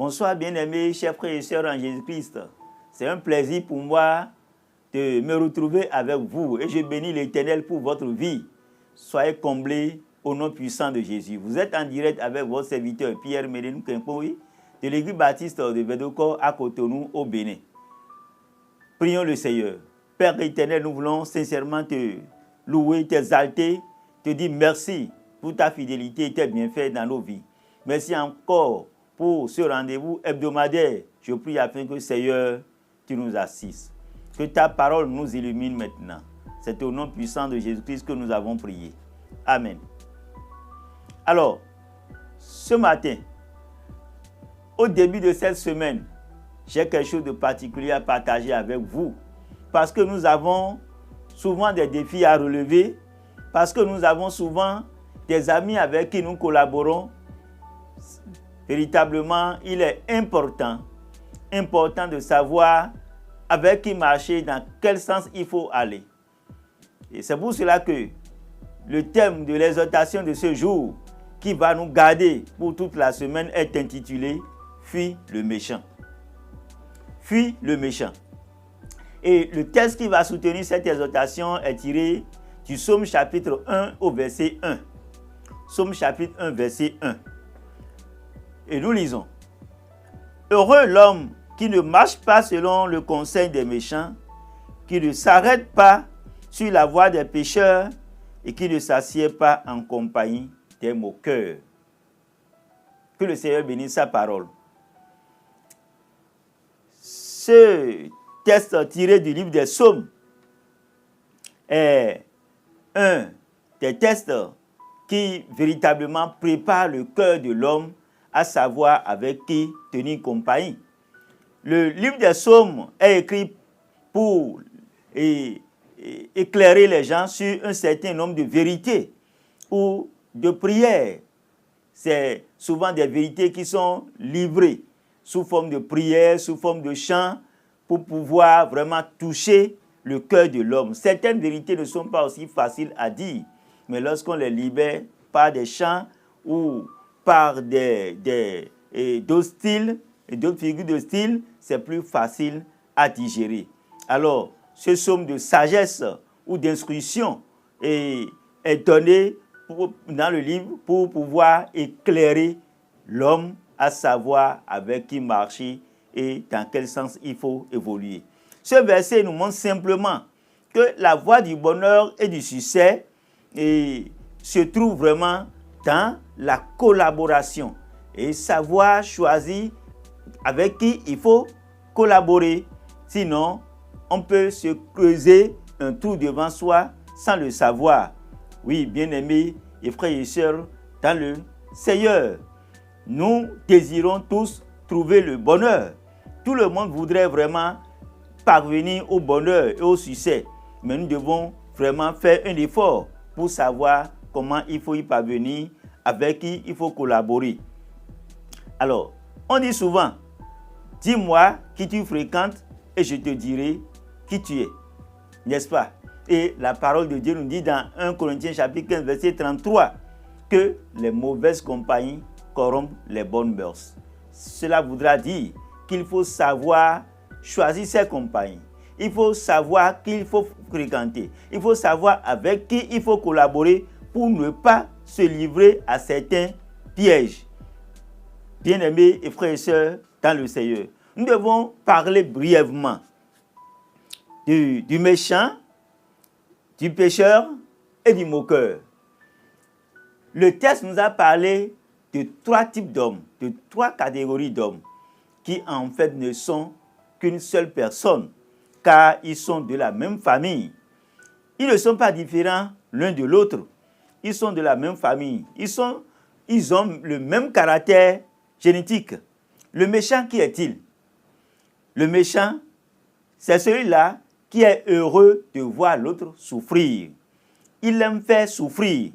Bonsoir bien-aimés, chers frères et sœurs en Jésus-Christ. C'est un plaisir pour moi de me retrouver avec vous et je bénis l'Éternel pour votre vie. Soyez comblés au nom puissant de Jésus. Vous êtes en direct avec votre serviteur Pierre Médenou Kempoui de l'Église baptiste de Vedoko à Cotonou au Bénin. Prions le Seigneur. Père éternel, nous voulons sincèrement te louer, t'exalter, te dire merci pour ta fidélité et tes bienfaits dans nos vies. Merci encore pour ce rendez-vous hebdomadaire. Je prie afin que, Seigneur, tu nous assistes. Que ta parole nous illumine maintenant. C'est au nom puissant de Jésus-Christ que nous avons prié. Amen. Alors, ce matin, au début de cette semaine, j'ai quelque chose de particulier à partager avec vous. Parce que nous avons souvent des défis à relever. Parce que nous avons souvent des amis avec qui nous collaborons. Véritablement, il est important de savoir avec qui marcher, dans quel sens il faut aller. Et c'est pour cela que le thème de l'exhortation de ce jour, qui va nous garder pour toute la semaine, est intitulé « Fuis le méchant ». Fuis le méchant. Et le texte qui va soutenir cette exhortation est tiré du Psaume chapitre 1 au verset 1. Psaume chapitre 1, verset 1. Et nous lisons. Heureux l'homme qui ne marche pas selon le conseil des méchants, qui ne s'arrête pas sur la voie des pécheurs et qui ne s'assied pas en compagnie des moqueurs. Que le Seigneur bénisse sa parole. Ce texte tiré du livre des Psaumes est un des textes qui véritablement prépare le cœur de l'homme à savoir avec qui tenir compagnie. Le livre des Psaumes est écrit pour éclairer les gens sur un certain nombre de vérités ou de prières. C'est souvent des vérités qui sont livrées sous forme de prières, sous forme de chants, pour pouvoir vraiment toucher le cœur de l'homme. Certaines vérités ne sont pas aussi faciles à dire, mais lorsqu'on les libère par des chants ou par d'autres styles et d'autres figures de style, c'est plus facile à digérer. Alors, ce psaume de sagesse ou d'instruction est donné dans le livre pour pouvoir éclairer l'homme à savoir avec qui marcher et dans quel sens il faut évoluer. Ce verset nous montre simplement que la voie du bonheur et du succès se trouve vraiment dans la collaboration et savoir choisir avec qui il faut collaborer. Sinon, on peut se creuser un trou devant soi sans le savoir. Oui, bien-aimés et frères et sœurs dans le Seigneur, nous désirons tous trouver le bonheur. Tout le monde voudrait vraiment parvenir au bonheur et au succès. Mais nous devons vraiment faire un effort pour savoir comment il faut y parvenir, avec qui il faut collaborer. Alors, on dit souvent, dis-moi qui tu fréquentes et je te dirai qui tu es. N'est-ce pas? Et la parole de Dieu nous dit dans 1 Corinthiens chapitre 15, verset 33, que les mauvaises compagnies corrompent les bonnes mœurs. Cela voudra dire qu'il faut savoir choisir ses compagnies. Il faut savoir qui il faut fréquenter. Il faut savoir avec qui il faut collaborer pour ne pas se livrer à certains pièges. Bien-aimés et frères et sœurs dans le Seigneur, nous devons parler brièvement du méchant, du pécheur et du moqueur. Le texte nous a parlé de trois types d'hommes, de trois catégories d'hommes qui en fait ne sont qu'une seule personne, car ils sont de la même famille. Ils ne sont pas différents l'un de l'autre. Ils sont de la même famille. Ils ont le même caractère génétique. Le méchant, qui est-il? Le méchant, c'est celui-là qui est heureux de voir l'autre souffrir. Il aime faire souffrir.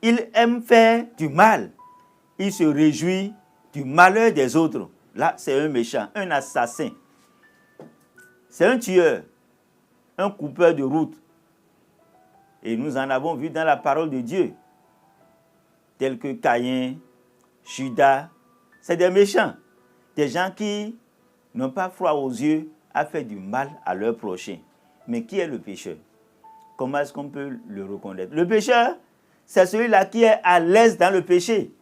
Il aime faire du mal. Il se réjouit du malheur des autres. Là, c'est un méchant, un assassin. C'est un tueur, un coupeur de route. Et nous en avons vu dans la parole de Dieu, tels que Caïn, Judas, c'est des méchants. des gens qui n'ont pas froid aux yeux à faire du mal à leur prochain. Mais qui est le pécheur? Comment est-ce qu'on peut le reconnaître? Le pécheur, c'est celui-là qui est à l'aise dans le péché.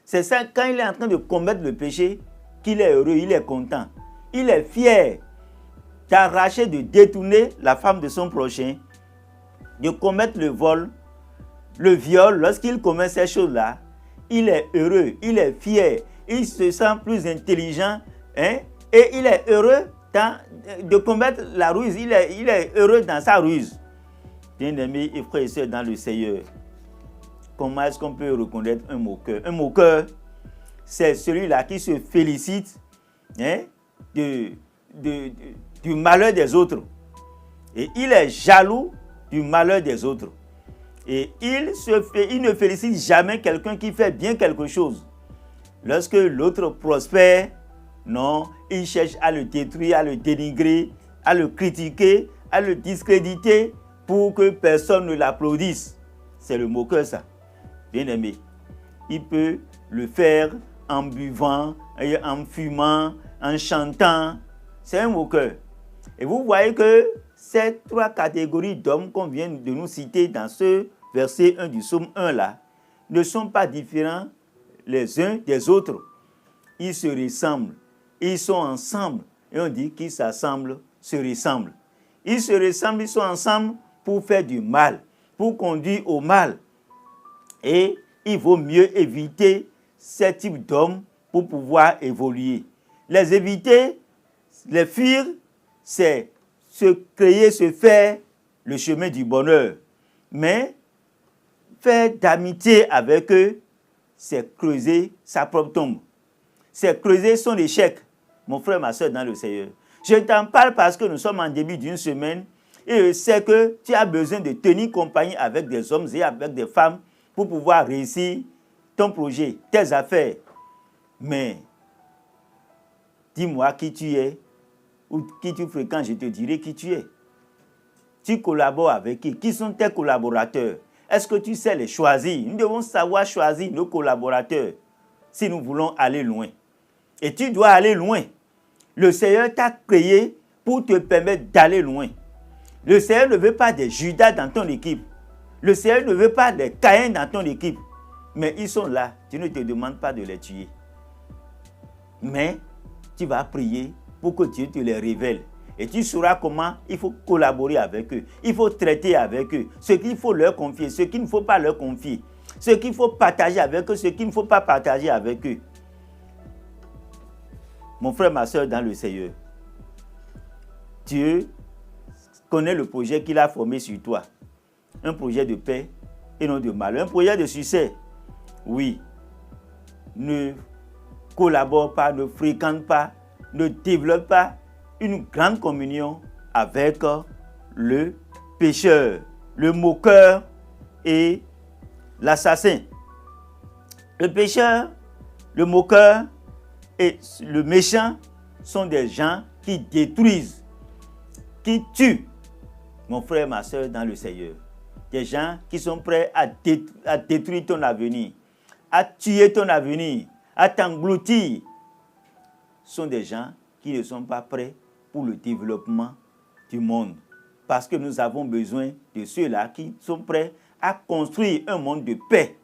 C'est ça, quand il est en train de commettre le péché, qu'il est heureux, il est content. Il est fier d'arracher, de détourner la femme de son prochain, de commettre le vol, le viol. Lorsqu'il commet ces choses-là, il est heureux, il est fier, il se sent plus intelligent, hein, et il est heureux de commettre la ruse. Il est heureux dans sa ruse. Bien-aimés et frères et sœurs dans le Seigneur, comment est-ce qu'on peut reconnaître un moqueur? Un moqueur, c'est celui-là qui se félicite, hein, du malheur des autres. Et il est jaloux du malheur des autres. Et il ne félicite jamais quelqu'un qui fait bien quelque chose. Lorsque l'autre prospère, non, il cherche à le détruire, à le dénigrer, à le critiquer, à le discréditer pour que personne ne l'applaudisse. C'est le moqueur, ça. Bien-aimé, il peut le faire en buvant, en fumant, en chantant. C'est un moqueur. Et vous voyez que ces trois catégories d'hommes qu'on vient de nous citer dans ce verset 1 du psaume 1 là, ne sont pas différents les uns des autres. Ils se ressemblent. Ils sont ensemble. Et on dit qu'ils s'assemblent, se ressemblent. Ils se ressemblent, ils sont ensemble pour faire du mal, pour conduire au mal. Et il vaut mieux éviter ces types d'hommes pour pouvoir évoluer. Les éviter, les fuir, c'est se créer, se faire le chemin du bonheur. Mais faire d'amitié avec eux, c'est creuser sa propre tombe. C'est creuser son échec, mon frère, ma soeur dans le Seigneur. Je t'en parle parce que nous sommes en début d'une semaine et je sais que tu as besoin de tenir compagnie avec des hommes et avec des femmes pour pouvoir réussir ton projet, tes affaires. Mais dis-moi qui tu es ou qui tu fréquentes, je te dirai qui tu es. Tu collabores avec qui? Qui sont tes collaborateurs? Est-ce que tu sais les choisir? Nous devons savoir choisir nos collaborateurs si nous voulons aller loin. Et tu dois aller loin. Le Seigneur t'a créé pour te permettre d'aller loin. Le Seigneur ne veut pas des Judas dans ton équipe. Le Seigneur ne veut pas des Caïns dans ton équipe. Mais ils sont là. Tu ne te demandes pas de les tuer. Mais tu vas prier pour que Dieu te les révèle. Et tu sauras comment il faut collaborer avec eux. Il faut traiter avec eux. Ce qu'il faut leur confier, ce qu'il ne faut pas leur confier. Ce qu'il faut partager avec eux, ce qu'il ne faut pas partager avec eux. Mon frère, ma soeur dans le Seigneur, Dieu connaît le projet qu'il a formé sur toi. Un projet de paix et non de mal. Un projet de succès. Oui. Ne collabore pas, ne fréquente pas, ne développe pas une grande communion avec le pécheur, le moqueur et l'assassin. Le pécheur, le moqueur et le méchant sont des gens qui détruisent, qui tuent, mon frère, ma soeur, dans le Seigneur. Des gens qui sont prêts à détruire ton avenir, à tuer ton avenir, à t'engloutir. Ce sont des gens qui ne sont pas prêts pour le développement du monde. Parce que nous avons besoin de ceux-là qui sont prêts à construire un monde de paix,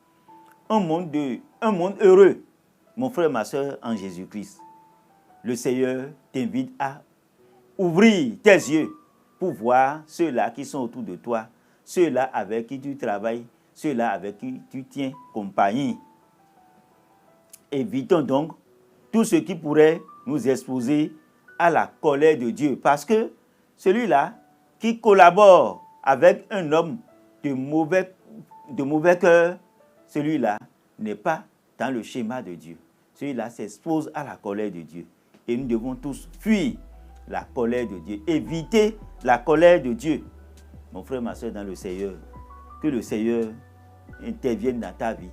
un monde heureux. Mon frère, ma soeur, en Jésus-Christ, le Seigneur t'invite à ouvrir tes yeux pour voir ceux-là qui sont autour de toi, ceux-là avec qui tu travailles, ceux-là avec qui tu tiens compagnie. Évitons donc tout ce qui pourrait nous exposer à la colère de Dieu. Parce que celui-là qui collabore avec un homme de mauvais cœur, celui-là n'est pas dans le schéma de Dieu. Celui-là s'expose à la colère de Dieu. Et nous devons tous fuir la colère de Dieu. Éviter la colère de Dieu. Mon frère, ma soeur dans le Seigneur, que le Seigneur intervienne dans ta vie.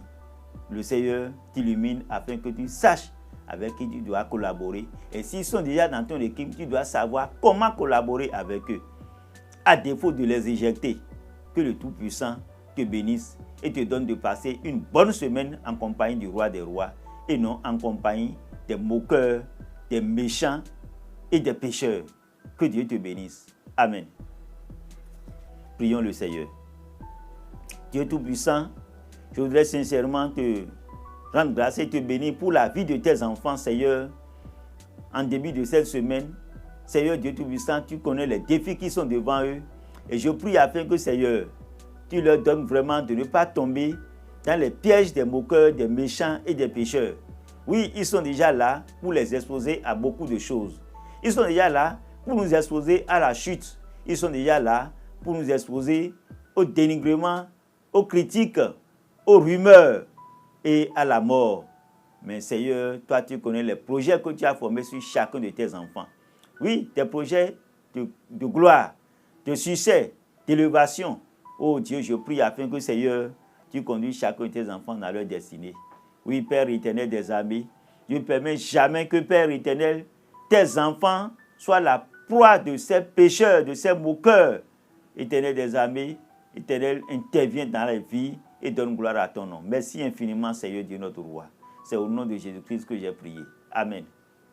Le Seigneur t'illumine afin que tu saches avec qui tu dois collaborer. Et s'ils sont déjà dans ton équipe, tu dois savoir comment collaborer avec eux. À défaut de les éjecter, que le Tout-Puissant te bénisse et te donne de passer une bonne semaine en compagnie du Roi des Rois et non en compagnie des moqueurs des méchants et des pécheurs. Que Dieu te bénisse. Amen. Prions le Seigneur. Dieu Tout-Puissant, je voudrais sincèrement te rendre grâce et te bénir pour la vie de tes enfants, Seigneur. En début de cette semaine, Seigneur Dieu Tout-Puissant, tu connais les défis qui sont devant eux. Et je prie afin que, Seigneur, tu leur donnes vraiment de ne pas tomber dans les pièges des moqueurs, des méchants et des pécheurs. Oui, ils sont déjà là pour les exposer à beaucoup de choses. Ils sont déjà là pour nous exposer à la chute. Ils sont déjà là pour nous exposer au dénigrement, aux critiques, aux rumeurs et à la mort. Mais Seigneur, toi tu connais les projets que tu as formés sur chacun de tes enfants. Oui, des projets de gloire, de succès, d'élévation. Oh Dieu, je prie afin que Seigneur, tu conduis chacun de tes enfants dans leur destinée. Oui, Père éternel des armées, Dieu ne permet jamais que, Père éternel, tes enfants soient la proie de ces pécheurs, de ces moqueurs. Éternel des armées, Éternel, interviens dans la vie et donne gloire à ton nom. Merci infiniment, Seigneur Dieu notre roi. C'est au nom de Jésus-Christ que j'ai prié. Amen.